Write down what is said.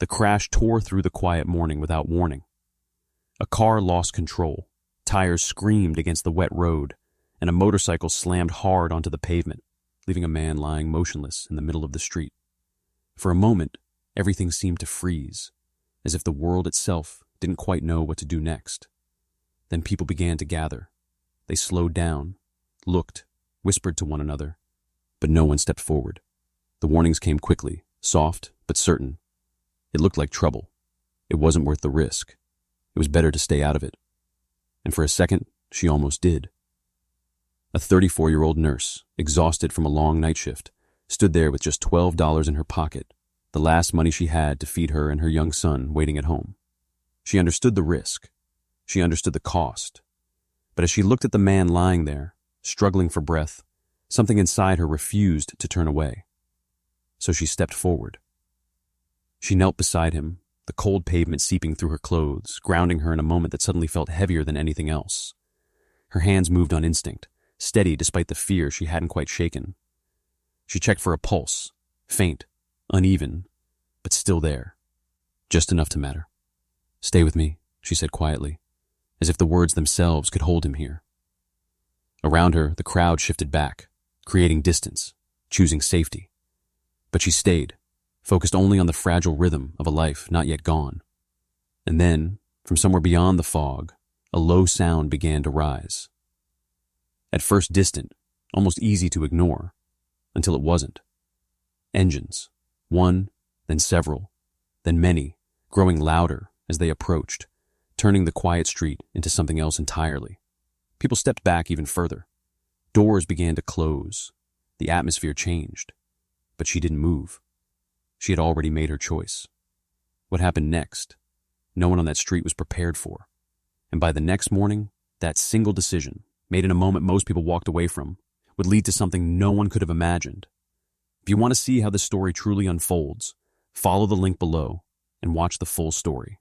The crash tore through the quiet morning without warning. A car lost control, tires screamed against the wet road, and a motorcycle slammed hard onto the pavement, leaving a man lying motionless in the middle of the street. For a moment, everything seemed to freeze, as if the world itself didn't quite know what to do next. Then people began to gather. They slowed down, looked, whispered to one another, but no one stepped forward. The warnings came quickly, soft but certain. It looked like trouble. It wasn't worth the risk. It was better to stay out of it. And for a second, she almost did. A 34-year-old nurse, exhausted from a long night shift, stood there with just $12 in her pocket, the last money she had to feed her and her young son waiting at home. She understood the risk. She understood the cost. But as she looked at the man lying there, struggling for breath, something inside her refused to turn away. So she stepped forward. She knelt beside him, the cold pavement seeping through her clothes, grounding her in a moment that suddenly felt heavier than anything else. Her hands moved on instinct, steady despite the fear she hadn't quite shaken. She checked for a pulse, faint, uneven, but still there, just enough to matter. "Stay with me," she said quietly, as if the words themselves could hold him here. Around her, the crowd shifted back, creating distance, choosing safety. But she stayed, focused only on the fragile rhythm of a life not yet gone. And then, from somewhere beyond the fog, a low sound began to rise. At first distant, almost easy to ignore, until it wasn't. Engines, one, then several, then many, growing louder as they approached, turning the quiet street into something else entirely. People stepped back even further. Doors began to close. The atmosphere changed. But she didn't move. She had already made her choice. What happened next? No one on that street was prepared for. And by the next morning, that single decision, made in a moment most people walked away from, would lead to something no one could have imagined. If you want to see how this story truly unfolds, follow the link below and watch the full story.